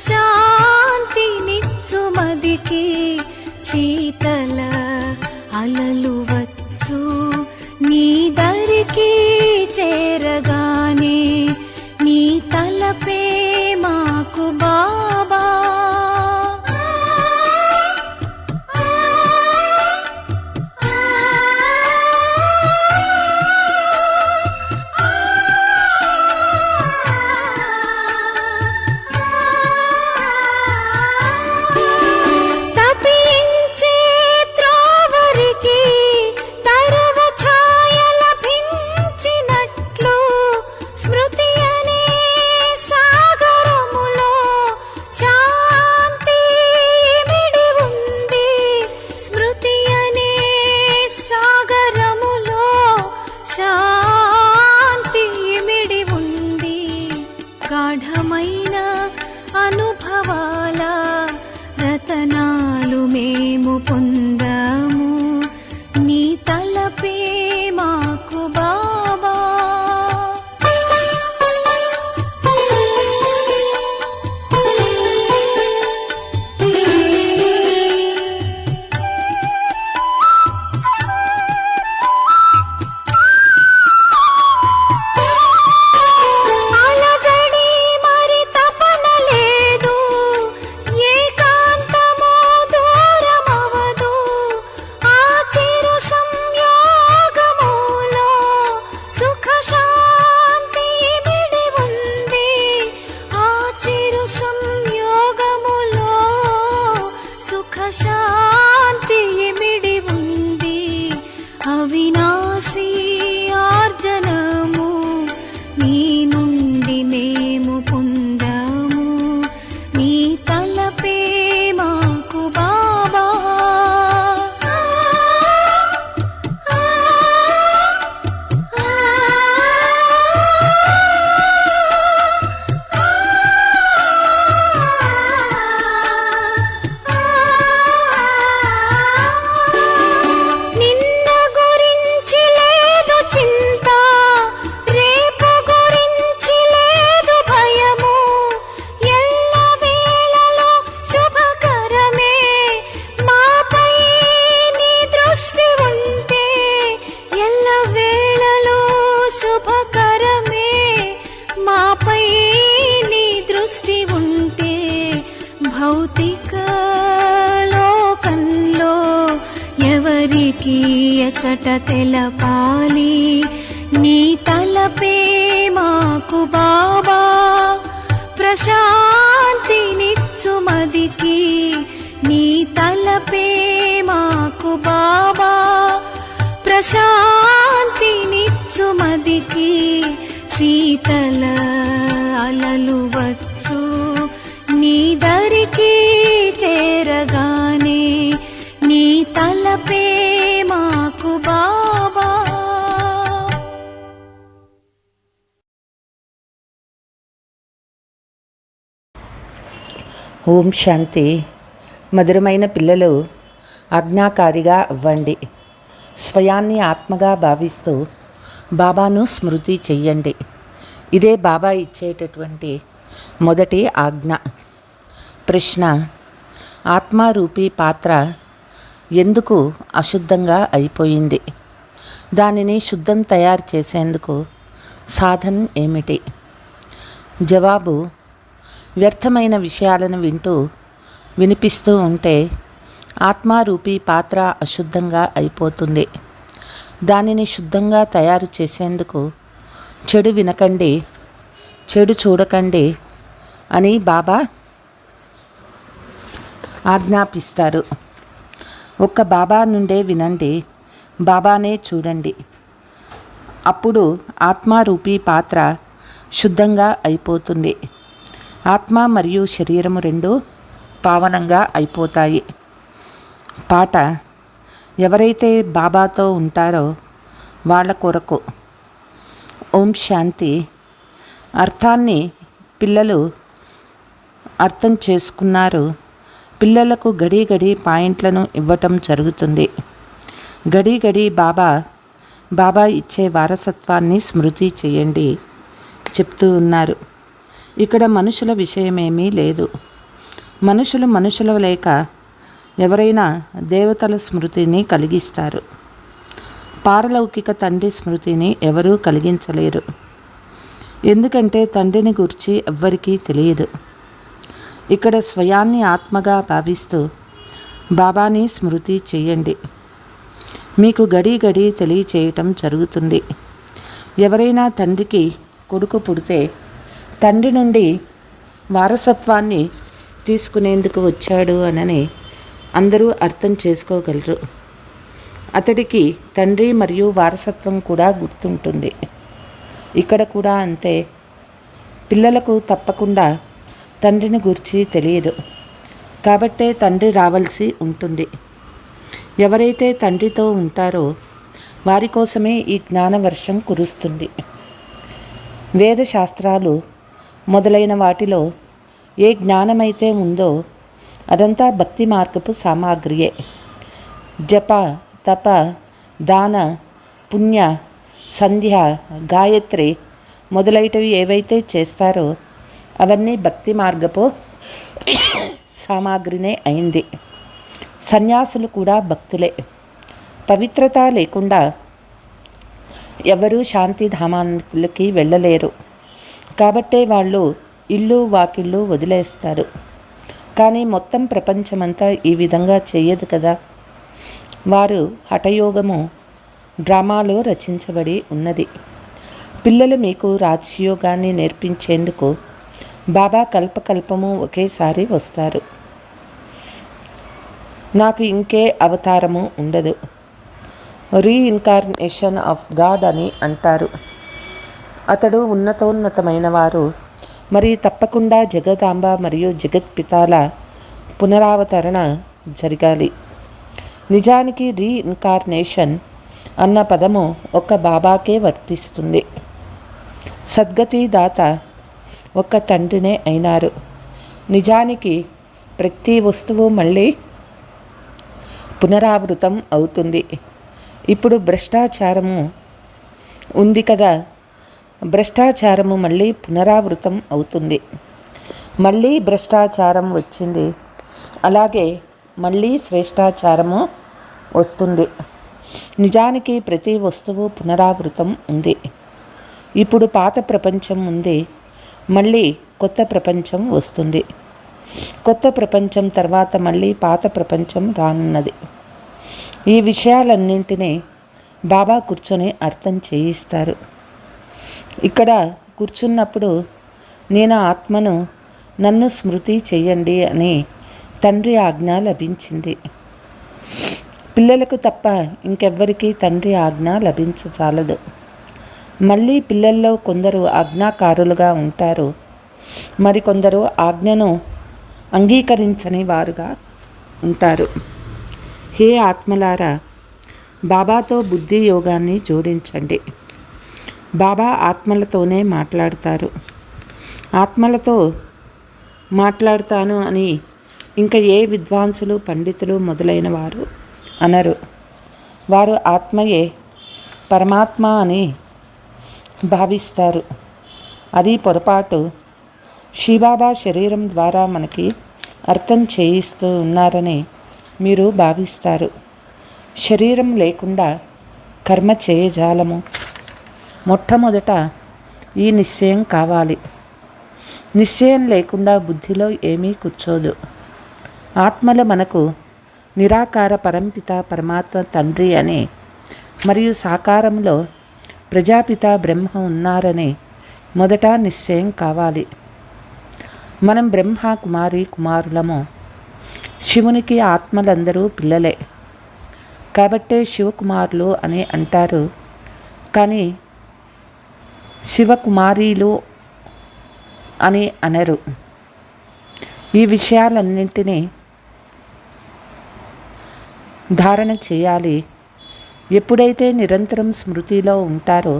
ప్రశాంతినిచ్చు మదికి శీతల అలలు వచ్చు నీ దరికి చేరగానే నీ తలపే మాకు బాబా. గాఢమైన అనుభవాల రతనాలు మేము పొందాము నీ తలపే మాకు బాబా. శాంతి ఇమిడి ఉంది అవినాశి ఆర్జనము నీ నుండి మేము పొందాము నీ తలపే మాకు బాబా. మాపై నీ దృష్టి ఉంటే భౌతిక లోకంలో ఎవరికి ఎచట తెలపాలి నీ తలపే మాకు బాబా. ప్రశాంతినిచ్చు మదికి నీ తలపే మాకు బాబా. ప్రశాంతినిచ్చు మదికి శీతల అలలు వచ్చు నీ దరికి చేరగానే నీ తలపే మాకు బాబా. ఓం శాంతి. మధురమైన పిల్లలు, ఆజ్ఞాకారిగా అవ్వండి. స్వయాన్ని ఆత్మగా భావిస్తూ బాబాను స్మృతి చెయ్యండి. ఇదే బాబా ఇచ్చేటటువంటి మొదటి ఆజ్ఞ. ప్రశ్న: ఆత్మారూపీ పాత్ర ఎందుకు అశుద్ధంగా అయిపోయింది? దానిని శుద్ధం తయారు చేసేందుకు సాధన ఏమిటి? జవాబు: వ్యర్థమైన విషయాలను వినిపిస్తూ ఉంటే ఆత్మారూపీ పాత్ర అశుద్ధంగా అయిపోతుంది. దానిని శుద్ధంగా తయారు చేసేందుకు చెడు వినకండి, చెడు చూడకండి అని బాబా ఆజ్ఞాపిస్తారు. ఒక్క బాబా నుండే వినండి, బాబానే చూడండి. అప్పుడు ఆత్మారూపీ పాత్ర శుద్ధంగా అయిపోతుంది. ఆత్మ మరియు శరీరము రెండు పావనంగా అయిపోతాయి. పాట: ఎవరైతే బాబాతో ఉంటారో వాళ్ళ కొరకు. ఓం శాంతి. అర్థాన్ని పిల్లలు అర్థం చేసుకున్నారు. పిల్లలకు గడి గడి పాయింట్లను ఇవ్వటం జరుగుతుంది. గడి గడి బాబా ఇచ్చే వారసత్వాన్ని స్మృతి చేయండి చెప్తూ ఉన్నారు. ఇక్కడ మనుషుల విషయమేమీ లేదు. మనుషుల లేక ఎవరైనా దేవతల స్మృతిని కలిగిస్తారు. పారలౌకిక తండ్రి స్మృతిని ఎవరూ కలిగించలేరు. ఎందుకంటే తండ్రిని గురించి ఎవ్వరికీ తెలియదు. ఇక్కడ స్వయాన్ని ఆత్మగా భావిస్తూ బాబాని స్మృతి చేయండి. మీకు గడి తెలియచేయటం జరుగుతుంది. ఎవరైనా తండ్రికి కొడుకు పుడితే తండ్రి నుండి వారసత్వాన్ని తీసుకునేందుకు వచ్చాడు అనని అందరూ అర్థం చేసుకోగలరు. అతడికి తండ్రి మరియు వారసత్వం కూడా గుర్తుంటుంది. ఇక్కడ కూడా అంతే. పిల్లలకు తప్పకుండా తండ్రిని గురించి తెలియదు. కాబట్టే తండ్రి రావాల్సి ఉంటుంది. ఎవరైతే తండ్రితో ఉంటారో వారి కోసమే ఈ జ్ఞానవర్షం కురుస్తుంది. వేదశాస్త్రాలు మొదలైన వాటిలో ఏ జ్ఞానమైతే ఉందో అదంతా భక్తి మార్గపు సామాగ్రియే. జప, తప, దాన, పుణ్య, సంధ్య, గాయత్రి మొదలైనవి ఏవైతే చేస్తారో అవన్నీ భక్తి మార్గపు సామాగ్రినే అయింది. సన్యాసులు కూడా భక్తులే. పవిత్రత లేకుండా ఎవరూ శాంతిధామానికి వెళ్ళలేరు. కాబట్టే వాళ్ళు ఇల్లు వాకిళ్ళు వదిలేస్తారు. కానీ మొత్తం ప్రపంచమంతా ఈ విధంగా చెయ్యదు కదా. వారు హఠయోగము డ్రామాలో రచించబడి ఉన్నది. పిల్లలు మీకు రాజయోగాన్ని నేర్పించేందుకు బాబా కల్పకల్పము ఒకేసారి వస్తారు. నాకు ఇంకే అవతారము ఉండదు. రీఇన్కార్నేషన్ ఆఫ్ గాడ్ అని అంటారు. అతడు ఉన్నతోన్నతమైన వారు. మరి తప్పకుండా జగదాంబ మరియు జగత్పితాల పునరావతరణ జరగాలి. నిజానికి రీఇన్కార్నేషన్ అన్న పదము ఒక్క బాబాకే వర్తిస్తుంది. సద్గతి దాత ఒక్క తండ్రినే అయినారు. నిజానికి ప్రతి వస్తువు మళ్ళీ పునరావృతం అవుతుంది. ఇప్పుడు భ్రష్టాచారము ఉంది కదా, భ్రష్టాచారము మళ్ళీ పునరావృతం అవుతుంది. మళ్ళీ భ్రష్టాచారం వచ్చింది, అలాగే మళ్ళీ శ్రేష్టాచారము వస్తుంది. నిజానికి ప్రతి వస్తువు పునరావృతం ఉంది. ఇప్పుడు పాత ప్రపంచం ఉంది, మళ్ళీ కొత్త ప్రపంచం వస్తుంది. కొత్త ప్రపంచం తర్వాత మళ్ళీ పాత ప్రపంచం రానున్నది. ఈ విషయాలన్నింటినీ బాబా కూర్చొని అర్థం చేయిస్తారు. ఇక్కడ కూర్చున్నప్పుడు నేను ఆత్మను, నన్ను స్మృతి చెయ్యండి అని తండ్రి ఆజ్ఞ లభించింది. పిల్లలకు తప్ప ఇంకెవ్వరికీ తండ్రి ఆజ్ఞ లభించచాలదు. మళ్ళీ పిల్లల్లో కొందరు ఆజ్ఞాకారులుగా ఉంటారు, మరికొందరు ఆజ్ఞను అంగీకరించని వారుగా ఉంటారు. హే ఆత్మలారా, బాబాతో బుద్ధి యోగాన్ని జోడించండి. బాబా ఆత్మలతోనే మాట్లాడతారు. ఆత్మలతో మాట్లాడతాను అని ఇంకా ఏ విద్వాంసులు, పండితులు మొదలైన వారు అనరు. వారు ఆత్మయే పరమాత్మ అని భావిస్తారు. అది పొరపాటు. శివబాబా శరీరం ద్వారా మనకి అర్థం చేయిస్తూ ఉన్నారని మీరు భావిస్తారు. శరీరం లేకుండా కర్మ చేయజాలము. మొట్టమొదట ఈ నిశ్చయం కావాలి. నిశ్చయం లేకుండా బుద్ధిలో ఏమీ కూర్చోదు. ఆత్మలు మనకు నిరాకార పరంపిత పరమాత్మ తండ్రి అని మరియు సాకారంలో ప్రజాపిత బ్రహ్మ ఉన్నారని మొదట నిశ్చయం కావాలి. మనం బ్రహ్మ కుమారి కుమారులము. శివునికి ఆత్మలందరూ పిల్లలే. కాబట్టే శివకుమారులు అని అంటారు, కానీ శివకుమారీలు అని అనరు. ఈ విషయాలన్నింటినీ ధారణ చేయాలి. ఎప్పుడైతే నిరంతరం స్మృతిలో ఉంటారో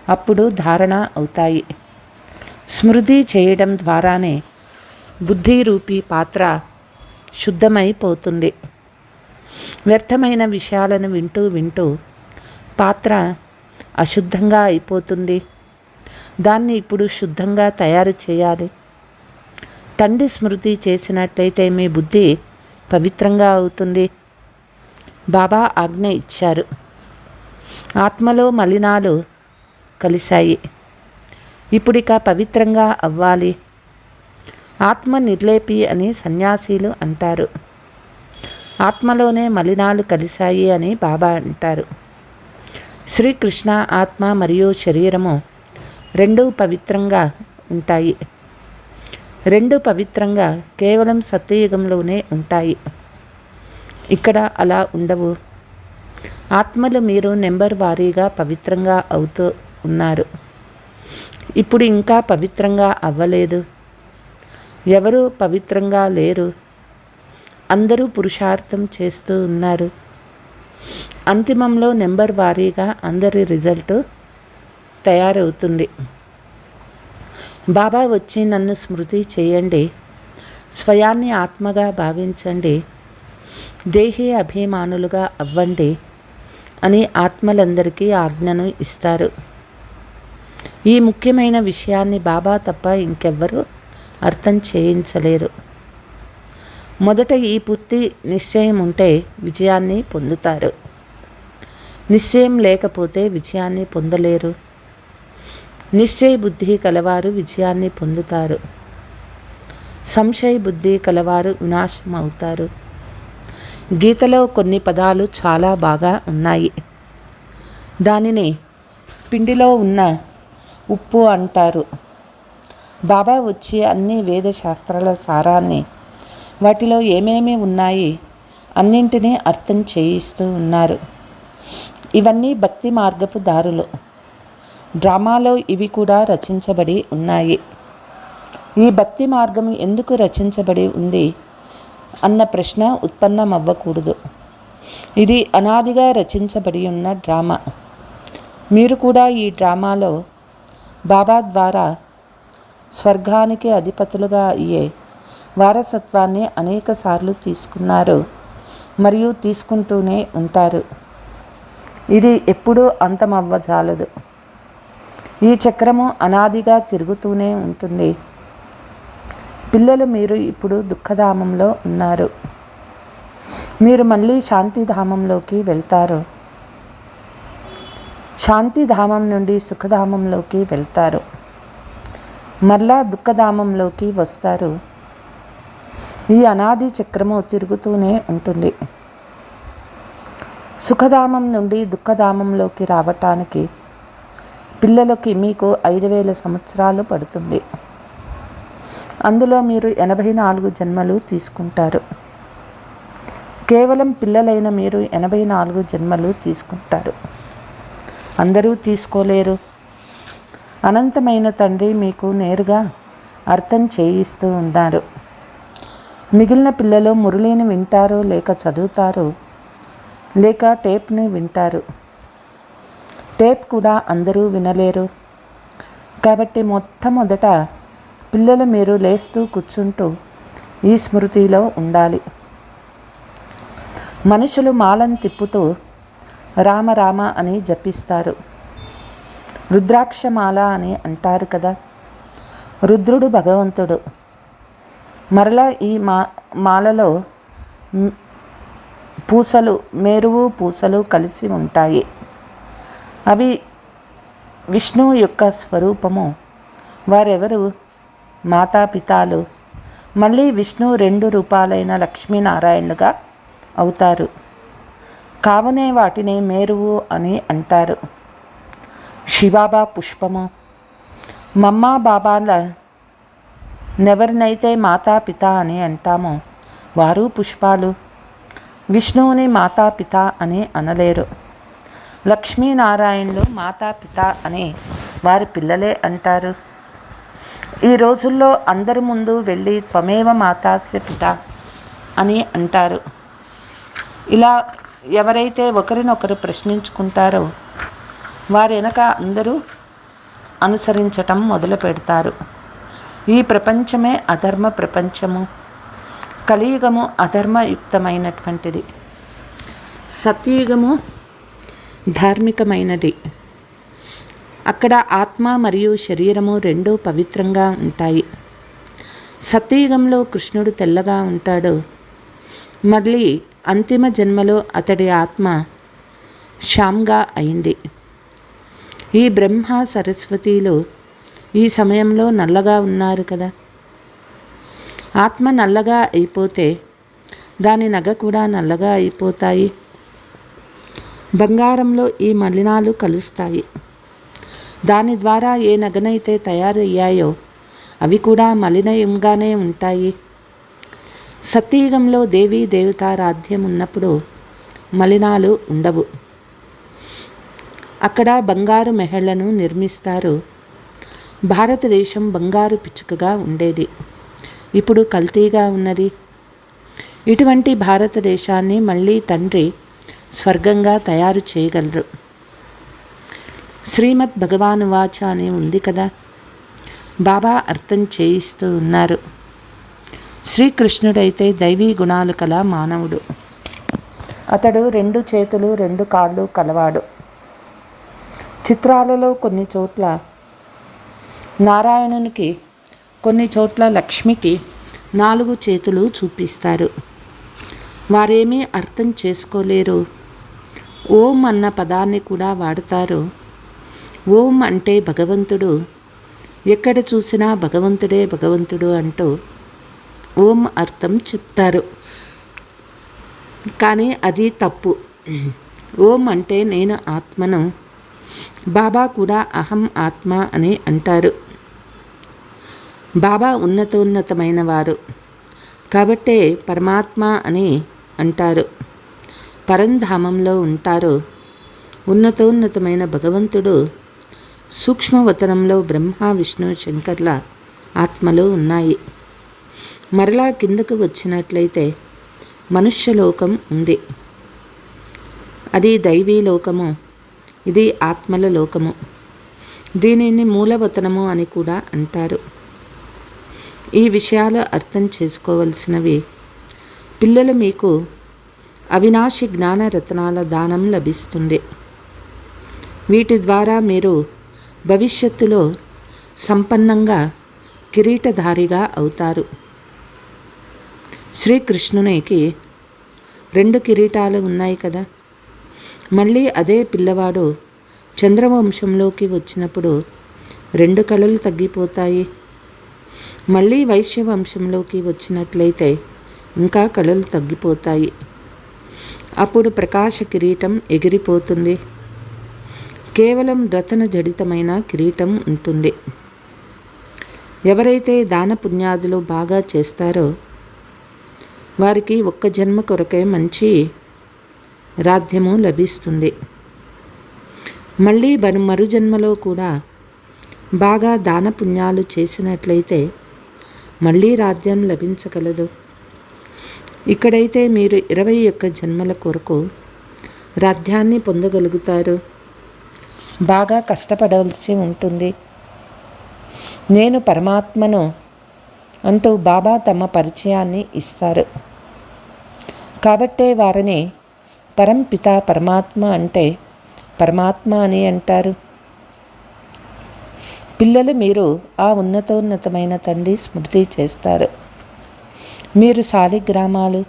అప్పుడు ధారణ అవుతాయి. స్మృతి చేయడం ద్వారానే బుద్ధి రూపీ పాత్ర శుద్ధమైపోతుంది. వ్యర్థమైన విషయాలను వింటూ వింటూ పాత్ర అశుద్ధంగా అయిపోతుంది. దాన్ని ఇప్పుడు శుద్ధంగా తయారు చేయాలి. తండ్రి స్మృతి చేసినట్లయితే మీ బుద్ధి పవిత్రంగా అవుతుంది. బాబా ఆజ్ఞ ఇచ్చారు. ఆత్మలో మలినాలు కలిశాయి, ఇప్పుడిక పవిత్రంగా అవ్వాలి. ఆత్మ నిర్లేపి అని సన్యాసీలు అంటారు. ఆత్మలోనే మలినాలు కలిశాయి అని బాబా అంటారు. శ్రీకృష్ణ ఆత్మ మరియు శరీరము రెండూ పవిత్రంగా ఉంటాయి. రెండు పవిత్రంగా కేవలం సత్యయుగంలోనే ఉంటాయి. ఇక్కడ అలా ఉండవు. ఆత్మలు మీరు నెంబర్ వారీగా పవిత్రంగా అవుతూ ఉన్నారు. ఇప్పుడు ఇంకా పవిత్రంగా అవ్వలేదు. ఎవరు పవిత్రంగా లేరు. అందరూ పురుషార్థం చేస్తూ ఉన్నారు. అంతిమంలో నెంబర్ వారీగా అందరి రిజల్ట్ తయారవుతుంది. బాబా వచ్చి నన్ను స్మృతి చేయండి, స్వయాన్ని ఆత్మగా భావించండి, దేహీ అభిమానులుగా అవ్వండి అని ఆత్మలందరికీ ఆజ్ఞను ఇస్తారు. ఈ ముఖ్యమైన విషయాన్ని బాబా తప్ప ఇంకెవ్వరూ అర్థం చేయించలేరు. మొదట ఈ పూర్తి నిశ్చయం ఉంటే విజయాన్ని పొందుతారు. నిశ్చయం లేకపోతే విజయాన్ని పొందలేరు. నిశ్చయ బుద్ధి కలవారు విజయాన్ని పొందుతారు. సంశయ బుద్ధి కలవారు వినాశం అవుతారు. గీతలో కొన్ని పదాలు చాలా బాగా ఉన్నాయి. దానిని పిండిలో ఉన్న ఉప్పు అంటారు. బాబా వచ్చి అన్ని వేద శాస్త్రాల సారాన్ని, వాటిలో ఏమేమి ఉన్నాయి అన్నింటినీ అర్థం చేయిస్తూ ఉన్నారు. ఇవన్నీ భక్తి మార్గపు దారులు. డ్రామాలో ఇవి కూడా రచించబడి ఉన్నాయి. ఈ భక్తి మార్గం ఎందుకు రచించబడి ఉంది అన్న ప్రశ్న ఉత్పన్నమవ్వకూడదు. ఇది అనాదిగా రచించబడి ఉన్న డ్రామా. మీరు కూడా ఈ డ్రామాలో బాబా ద్వారా స్వర్గానికి అధిపతులుగా అయ్యే వారసత్వాన్ని అనేకసార్లు తీసుకున్నారు మరియు తీసుకుంటూనే ఉంటారు. ఇది ఎప్పుడూ అంతమవ్వజాలదు. ఈ చక్రము అనాదిగా తిరుగుతూనే ఉంటుంది. పిల్లలు, మీరు ఇప్పుడు దుఃఖధామంలో ఉన్నారు. మీరు మళ్ళీ శాంతిధామంలోకి వెళ్తారు. శాంతిధామం నుండి సుఖధామంలోకి వెళ్తారు. మరలా దుఃఖధామంలోకి వస్తారు. ఈ అనాది చక్రము తిరుగుతూనే ఉంటుంది. సుఖధామం నుండి దుఃఖధామంలోకి రావటానికి పిల్లలకి మీకు 5000 సంవత్సరాలు పడుతుంది. అందులో మీరు 84 జన్మలు తీసుకుంటారు. కేవలం పిల్లలైన మీరు 84 జన్మలు తీసుకుంటారు. అందరూ తీసుకోలేరు. అనంతమైన తండ్రి మీకు నేరుగా అర్థం చేయిస్తూ ఉన్నారు. మిగిలిన పిల్లలు మురళిని వింటారు, లేక చదువుతారు, లేక టేప్ని వింటారు. టేప్ కూడా అందరూ వినలేరు. కాబట్టి మొట్టమొదట పిల్లలు మీరు లేస్తూ కూర్చుంటూ ఈ స్మృతిలో ఉండాలి. మనుషులు మాలను తిప్పుతూ రామ రామ అని జపిస్తారు. రుద్రాక్షమాల అని అంటారు కదా. రుద్రుడు భగవంతుడు. మరలా ఈ మాలలో పూసలు, మేరువు పూసలు కలిసి ఉంటాయి. అవి విష్ణువు యొక్క స్వరూపము. వారెవరు? మాతాపితాలు. మళ్ళీ విష్ణువు 2 రూపాలైన లక్ష్మీనారాయణులుగా అవుతారు. కావునే వాటిని మేరువు అని అంటారు. శివాబా పుష్పము. మమ్మా బాబాల నెవరినైతే మాతాపిత అని అంటామో వారు పుష్పాలు. విష్ణువుని మాతాపిత అని అనలేరు. లక్ష్మీనారాయణులు మాతాపిత అని వారి పిల్లలే అంటారు. ఈ రోజుల్లో అందరి ముందు వెళ్ళి త్వమేవ మాతాస్య పిత అని అంటారు. ఇలా ఎవరైతే ఒకరినొకరు ప్రశ్నించుకుంటారో వారి వెనక అందరూ అనుసరించటం మొదలు పెడతారు. ఈ ప్రపంచమే అధర్మ ప్రపంచము. కలియుగము అధర్మయుక్తమైనటువంటిది. సత్యయుగము ధార్మికమైనది. అక్కడ ఆత్మ మరియు శరీరము రెండూ పవిత్రంగా ఉంటాయి. సత్యయుగంలో కృష్ణుడు తెల్లగా ఉంటాడు. మళ్ళీ అంతిమ జన్మలో అతడి ఆత్మ శ్యామ్గా అయింది. ఈ బ్రహ్మ సరస్వతిలు ఈ సమయంలో నల్లగా ఉన్నారు కదా. ఆత్మ నల్లగా అయిపోతే దాని నగ కూడా నల్లగా అయిపోతాయి. బంగారంలో ఈ మలినాలు కలుస్తాయి. దాని ద్వారా ఏ నగనైతే తయారు అయ్యాయో అవి కూడా మలినయంగానే ఉంటాయి. సత్యయుగంలో దేవీ దేవతారాధ్యం ఉన్నప్పుడు మలినాలు ఉండవు. అక్కడ బంగారు మెహళ్లను నిర్మిస్తారు. భారతదేశం బంగారు పిచ్చుకగా ఉండేది, ఇప్పుడు కల్తీగా ఉన్నది. ఇటువంటి భారతదేశాన్ని మళ్ళీ తండ్రి స్వర్గంగా తయారు చేయగలరు. శ్రీమద్ భగవానువాచ అని ఉంది కదా, బాబా అర్థం చేయిస్తూ ఉన్నారు. శ్రీకృష్ణుడైతే దైవీ గుణాలు కల మానవుడు. అతడు 2 చేతులు 2 కాళ్ళు కలవాడు. చిత్రాలలో కొన్ని చోట్ల నారాయణునికి, కొన్ని చోట్ల లక్ష్మికి 4 చేతులు చూపిస్తారు. వారేమీ అర్థం చేసుకోలేరు. ఓం అన్న పదాన్ని కూడా వాడతారు. ఓం అంటే భగవంతుడు, ఎక్కడ చూసినా భగవంతుడే భగవంతుడు అంటూ ఓం అర్థం చెప్తారు. కానీ అది తప్పు. ఓం అంటే నేను ఆత్మను. బాబా కూడా అహం ఆత్మ అని అంటారు. బాబా ఉన్నతోన్నతమైన వారు కాబట్టే పరమాత్మ అని అంటారు. పరంధామంలో ఉంటారు. ఉన్నతోన్నతమైన భగవంతుడు సూక్ష్మవతనంలో బ్రహ్మ విష్ణు శంకర్ల ఆత్మలు ఉన్నాయి. మరలా కిందకు వచ్చినట్లయితే మనుష్యలోకం ఉంది. అది దైవీ లోకము, ఇది ఆత్మల లోకము. దీనిని మూలవతనము అని కూడా అంటారు. ఈ విషయాలు అర్థం చేసుకోవలసినవి. పిల్లలు మీకు అవినాశి జ్ఞాన రత్నాల దానం లభిస్తుంది. వీటి ద్వారా మీరు భవిష్యత్తులో సంపన్నంగా కిరీటధారిగా అవుతారు. శ్రీకృష్ణునికి 2 కిరీటాలు ఉన్నాయి కదా. మళ్ళీ అదే పిల్లవాడు చంద్రవంశంలోకి వచ్చినప్పుడు 2 కళలు తగ్గిపోతాయి. మళ్ళీ వైశ్యవంశంలోకి వచ్చినట్లయితే ఇంకా కళలు తగ్గిపోతాయి. అప్పుడు ప్రకాశ కిరీటం ఎగిరిపోతుంది. కేవలం రతన జడితమైన కిరీటం ఉంటుంది. ఎవరైతే దాన పుణ్యాదులు బాగా చేస్తారో వారికి 1 జన్మ కొరకే మంచి రాధ్యము లభిస్తుంది. మళ్ళీ మరు జన్మలో కూడా బాగా దాన పుణ్యాలు చేసినట్లయితే మళ్ళీ రాజ్యం లభించగలదు. ఇక్కడైతే మీరు 21 జన్మల కొరకు రాజ్యాన్ని పొందగలుగుతారు. బాగా కష్టపడవలసి ఉంటుంది. నేను పరమాత్మను అంటూ బాబా తమ పరిచయాన్ని ఇస్తారు. కాబట్టే వారిని పరంపిత పరమాత్మ అంటే పరమాత్మ అని అంటారు. పిల్లలు మీరు ఆ ఉన్నతోన్నతమైన తండ్రి స్మృతి చేస్తారు. మీరు శాలిగ్రామాలు,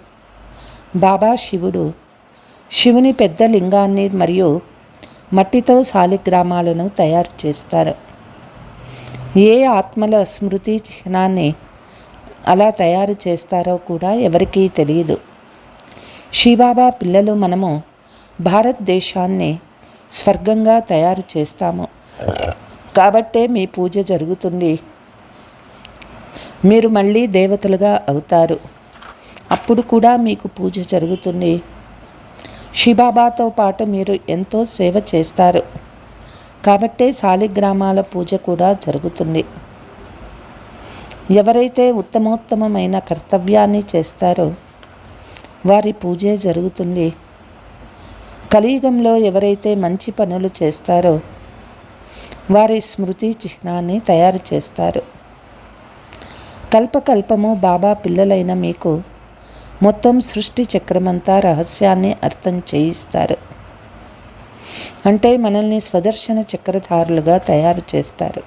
బాబా శివుడు, శివుని పెద్ద లింగాన్ని మరియు మట్టితో శాలిగ్రామాలను తయారు చేస్తారు. ఏ ఆత్మల స్మృతి చిహ్నాన్ని అలా తయారు చేస్తారో కూడా ఎవరికీ తెలియదు. శివబాబా పిల్లలు మనము భారతదేశాన్ని స్వర్గంగా తయారు చేస్తాము. కాబట్టే మీ పూజ జరుగుతుంది. మీరు మళ్ళీ దేవతలుగా అవుతారు. అప్పుడు కూడా మీకు పూజ జరుగుతుంది. శివబాబాతో పాటు మీరు ఎంతో సేవ చేస్తారు. కాబట్టే శాలిగ్రామాల పూజ కూడా జరుగుతుంది. ఎవరైతే ఉత్తమోత్తమైన కర్తవ్యాన్ని చేస్తారో వారి పూజే జరుగుతుంది. కలియుగంలో ఎవరైతే మంచి పనులు చేస్తారో వారి స్మృతి చిహ్నాన్ని తయారు చేస్తారు. కల్పకల్పము బాబా పిల్లలైన మీకు మొత్తం సృష్టి చక్రమంతా రహస్యాన్ని అర్థం చేయిస్తారు. అంటే మనల్ని స్వదర్శన చక్రధారులుగా తయారు చేస్తారు.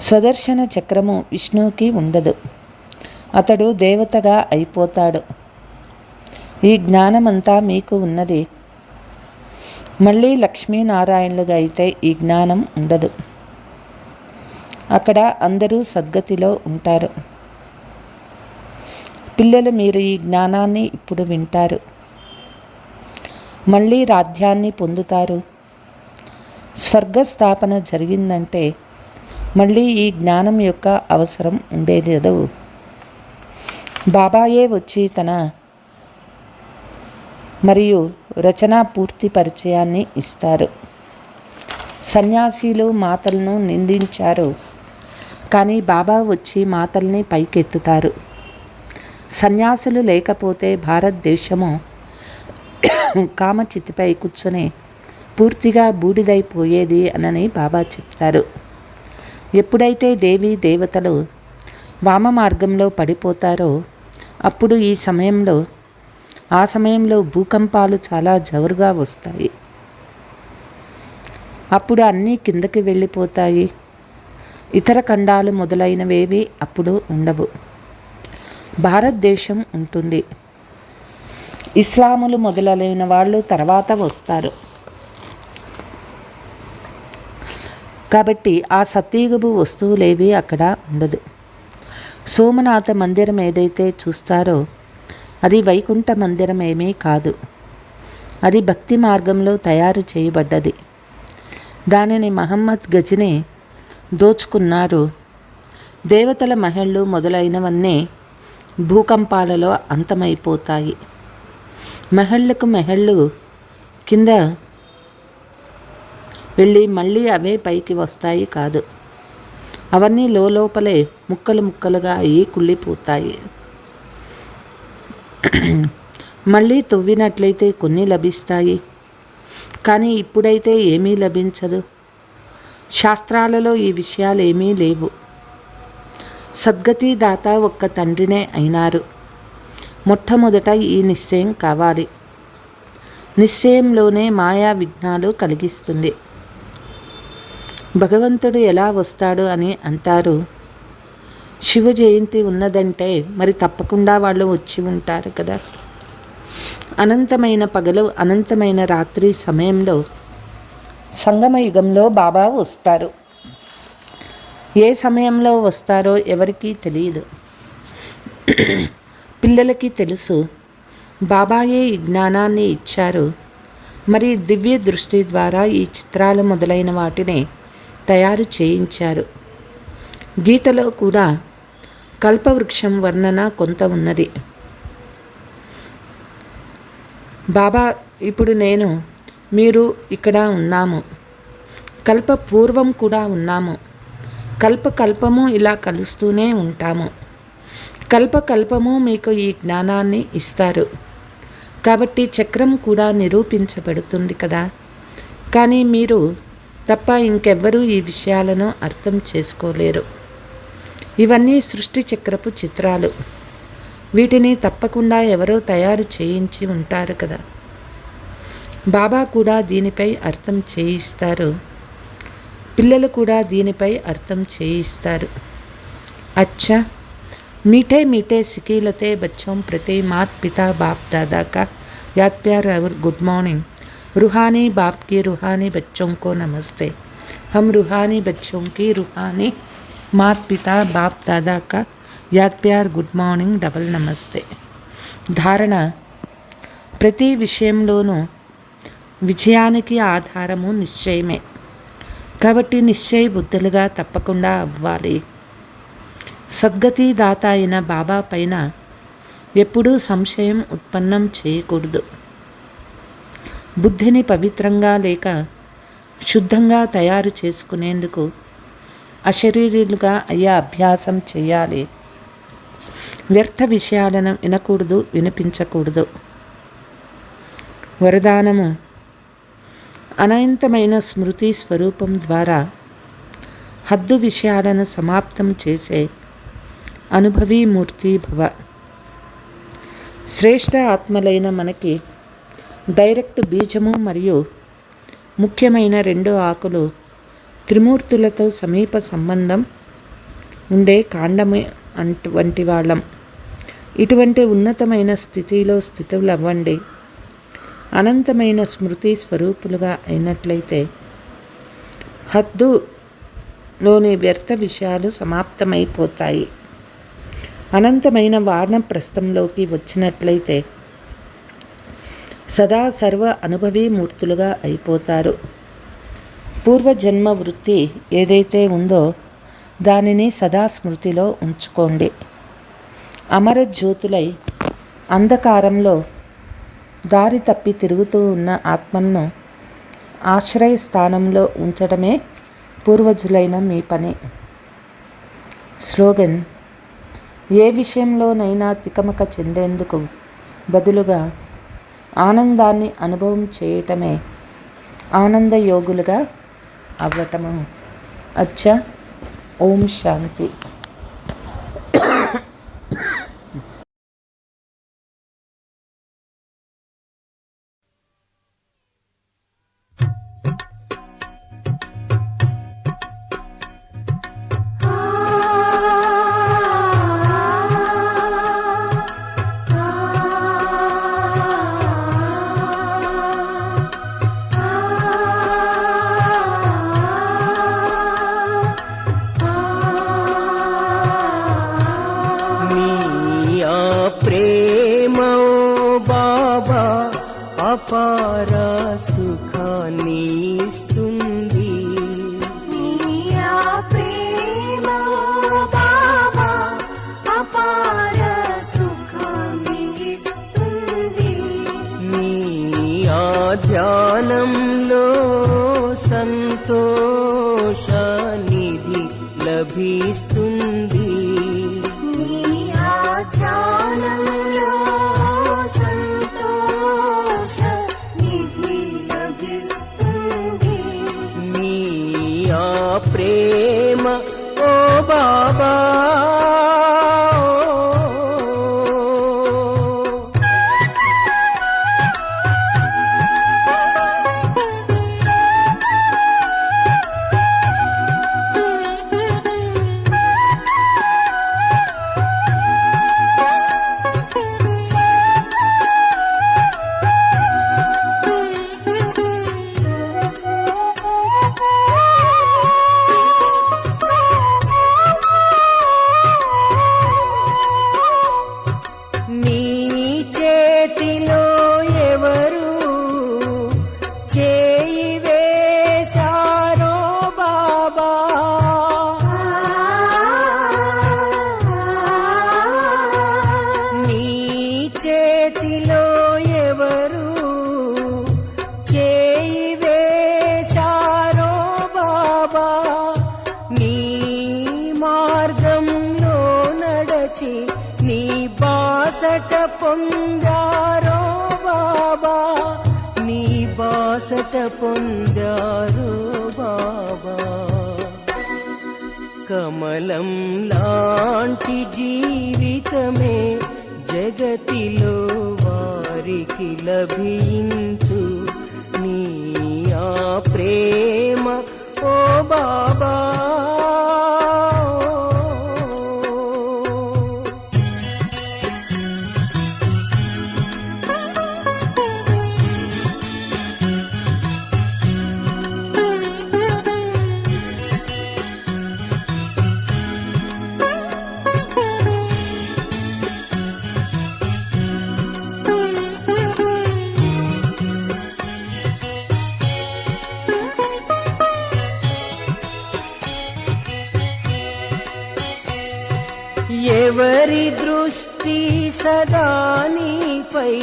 స్వదర్శన చక్రము విష్ణువుకి ఉండదు. అతడు దేవతగా అయిపోతాడు. ఈ జ్ఞానమంతా మీకు ఉన్నది. మళ్ళీ లక్ష్మీనారాయణులుగా అయితే ఈ జ్ఞానం ఉండదు. అక్కడ అందరూ సద్గతిలో ఉంటారు. పిల్లలు, మీరు ఈ జ్ఞానాన్ని ఇప్పుడు వింటారు. మళ్ళీ రాజ్యాన్ని పొందుతారు. స్వర్గస్థాపన జరిగిందంటే మళ్ళీ ఈ జ్ఞానం యొక్క అవసరం ఉండేది లేదు. బాబాయే వచ్చి తన మరియు రచనా పూర్తి పరిచయాన్ని ఇస్తారు. సన్యాసీలు మాతలను నిందించారు, కానీ బాబా వచ్చి మాతల్ని పైకెత్తుతారు. సన్యాసులు లేకపోతే భారతదేశము కామచితిపై కూర్చొని పూర్తిగా బూడిదైపోయేది అనని బాబా చెప్తారు. ఎప్పుడైతే దేవీ దేవతలు వామ మార్గంలో పడిపోతారో అప్పుడు ఆ సమయంలో భూకంపాలు చాలా జోరుగా వస్తాయి. అప్పుడు అన్నీ కిందకి వెళ్ళిపోతాయి. ఇతర ఖండాలు మొదలైనవేవి అప్పుడు ఉండవు. భారతదేశం ఉంటుంది. ఇస్లాములు మొదలైన వాళ్ళు తర్వాత వస్తారు. కాబట్టి ఆ సత్యయుగపు వస్తువులేవి అక్కడ ఉండదు. సోమనాథ మందిరం ఏదైతే చూస్తారో అది వైకుంఠ మందిరం ఏమీ కాదు. అది భక్తి మార్గంలో తయారు చేయబడ్డది. దానిని మహమ్మద్ గజ్నీ దోచుకున్నారు. దేవతల మహళ్ళు మొదలైనవన్నీ భూకంపాలలో అంతమైపోతాయి. మెహళ్ళు కింద వెళ్ళి మళ్ళీ అవే పైకి వస్తాయి కాదు. అవన్నీ లోపలే ముక్కలు ముక్కలుగా అయ్యి కుళ్ళిపోతాయి. మళ్ళీ తవ్వినట్లయితే కొన్ని లభిస్తాయి, కానీ ఇప్పుడైతే ఏమీ లభించదు. శాస్త్రాలలో ఈ విషయాలు ఏమీ లేవు. సద్గతి దాత ఒక్క తండ్రినే అయినారు. మొట్టమొదట ఈ నిశ్చయం కావాలి. నిశ్చయంలోనే మాయా విఘ్నాలు కలిగిస్తుంది. భగవంతుడు ఎలా వస్తాడు అని అంటారు. శివ జయంతి ఉన్నదంటే మరి తప్పకుండా వాళ్ళు వచ్చి ఉంటారు కదా. అనంతమైన పగలు, అనంతమైన రాత్రి సమయంలో సంగమ యుగంలో బాబా వస్తారు. ఏ సమయంలో వస్తారో ఎవరికీ తెలియదు. పిల్లలకి తెలుసు. బాబాయే ఈ జ్ఞానాన్ని ఇచ్చారు. మరి దివ్య దృష్టి ద్వారా ఈ చిత్రాలు మొదలైన వాటిని తయారు చేయించారు. గీతలో కూడా కల్పవృక్షం వర్ణన కొంత ఉన్నది. బాబా ఇప్పుడు మీరు ఇక్కడ ఉన్నాము. కల్ప పూర్వం కూడా ఉన్నాము. కల్పము ఇలా కలుస్తూనే ఉంటాము. కల్పము మీకు ఈ జ్ఞానాన్ని ఇస్తారు. కాబట్టి చక్రం కూడా నిరూపించబడుతుంది కదా. కానీ మీరు తప్ప ఇంకెవ్వరూ ఈ విషయాలను అర్థం చేసుకోలేరు. ఇవన్నీ సృష్టి చక్రపు చిత్రాలు. వీటిని తప్పకుండా ఎవరో తయారు చేయించి ఉంటారు కదా. బాబా కూడా దీనిపై అర్థం చేయిస్తారు. పిల్లలు కూడా దీనిపై అర్థం చేయిస్తారు. అచ్చా, मीठे मीठे सिकीलते बच्चों प्रति मात पिता बाप दादा का याद प्यार और गुड मॉर्निंग। रूहानी बाप की रूहानी बच्चों को नमस्ते। हम रूहानी बच्चों की रूहानी मात पिता बाप दादा का याद प्यार गुड మార్నింగ్ డబల్ నమస్తే. ధారణ: ప్రతి విషయంలోనూ విజయానికి ఆధారము నిశ్చయమే. కాబట్టి నిశ్చయ బుద్ధులుగా తప్పకుండా అవ్వాలి. సద్గతి దాత అయిన బాబా పైన ఎప్పుడూ సంశయం ఉత్పన్నం చేయకూడదు. బుద్ధిని పవిత్రంగా లేక శుద్ధంగా తయారు చేసుకునేందుకు అశరీరులుగా అయ్యే అభ్యాసం చేయాలి. వ్యర్థ విషయాలను వినకూడదు, వినిపించకూడదు. వరదానము: అనంతమైన స్మృతి స్వరూపం ద్వారా హద్దు విషయాలను సమాప్తం చేసే అనుభవీ మూర్తి భవ. శ్రేష్ఠ ఆత్మలైన మనకి డైరెక్ట్ బీజము మరియు ముఖ్యమైన 2 ఆకులు త్రిమూర్తులతో సమీప సంబంధం ఉండే కాండమే వంటి వాళ్ళం. ఇటువంటి ఉన్నతమైన స్థితిలో స్థితులవ్వండి. అనంతమైన స్మృతి స్వరూపులుగా అయినట్లయితే హద్దులోని వ్యర్థ విషయాలు సమాప్తమైపోతాయి. అనంతమైన వానప్రస్థంలోకి వచ్చినట్లయితే సదా సర్వ అనుభవీ మూర్తులుగా అయిపోతారు. పూర్వజన్మ వృత్తి ఏదైతే ఉందో దానిని సదా స్మృతిలో ఉంచుకోండి. అమరజ్యోతులై అంధకారంలో దారి తప్పి తిరుగుతూ ఉన్న ఆత్మను ఆశ్రయ స్థానంలో ఉంచడమే పూర్వజులైన మీ పని. స్లోగన్: ఏ విషయంలోనైనా తికమక చెందేందుకు బదులుగా ఆనందాన్ని అనుభవం చేయటమే ఆనందయోగులుగా అవ్వటము. అచ్చా. ఓం శాంతి. అపార సుఖాన్ని ఇస్తుంది. నీ ప్రేమ బాబా అపార సుఖాన్ని ఇస్తుంది. నీ ధ్యానంలో సంతోషానిధి లభిస్తుంది. నీ ధ్యానంలో ప్రేమ ఓ బాబా చేతిలో ఎవరు చేయి వేశారో బాబా, నీ మార్గంలో నడచి నీ బాసట పొందారో బాబా, నీ బాసట పొందారో బాబా. కమలం లాంటి జీవితమే జగతిలో వారికి లభించు, నీ ఆ ప్రేమ ఓ బాబా. ఎవరి దృష్టి సదా నీపై,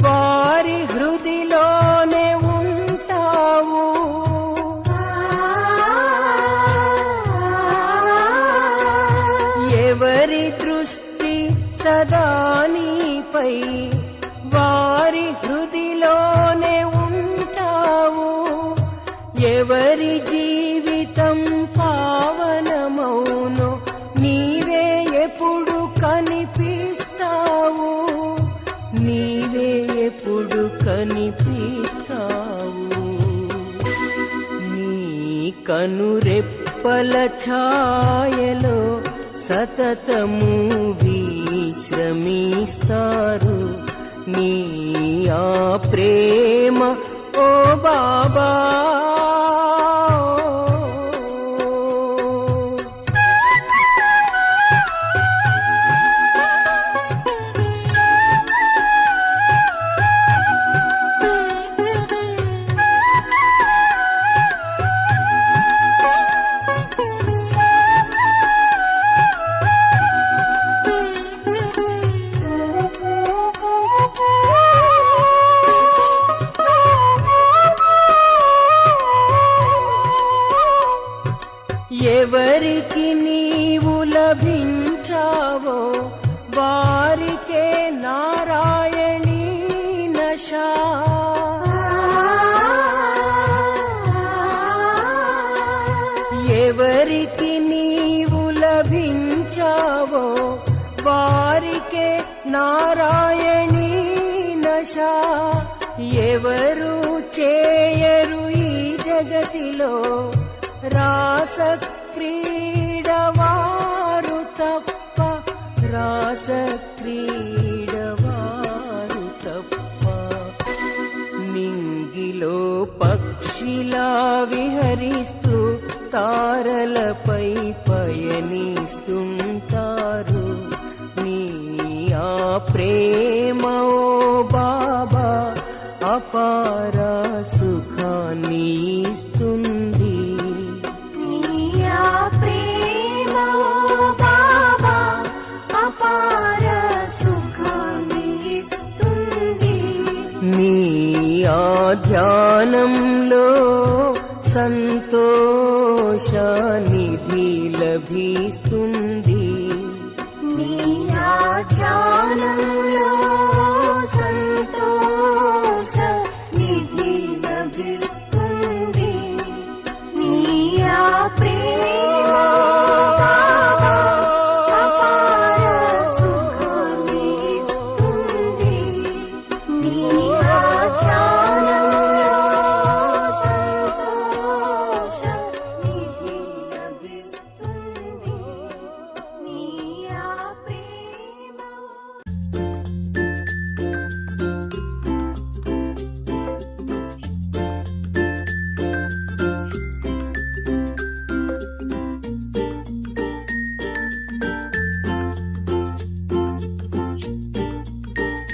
వారి హృదిలోనే ఉంటావు. ఎవరి దృష్టి సదా నీపై, వారి హృదిలోనే ఉంటావు. ఎవరి జీవితం పావనమౌనో నీవే ఎప్పుడు కనిపిస్తావు, నీవే ఎప్పుడు కనిపిస్తావు. నీ కనురెప్పల ఛాయలో సతతము విశ్రమిస్తారు. నీ ఆ ప్రేమ ఓ బాబా. ఎవరికి నీవు లభించావో వారికే నారాయణీ నశా. ఎవరికి నీవు లభించావో వారికే నారాయణీ నశా. ఎవరు చేయరు ఈ జగతిలో రాసక్రీడవారు తప్ప, రాసక్రీడవారు తప్ప. నింగిలో పక్షిలా విహరిస్తూ తారలపై పయనిస్తుంటారు. నీ ఆ ప్రేమ ఓ బాబా అపార సుఖాన్ని ఇస్తుంది. నీ ఆ ప్రేమ ఓ బాబా అపార సుఖాన్ని ఇస్తుంది. నీ ఆ ధ్యానంలో సంతోషానిధి లభిస్తుంది. నీ ఆ ధ్యానంలో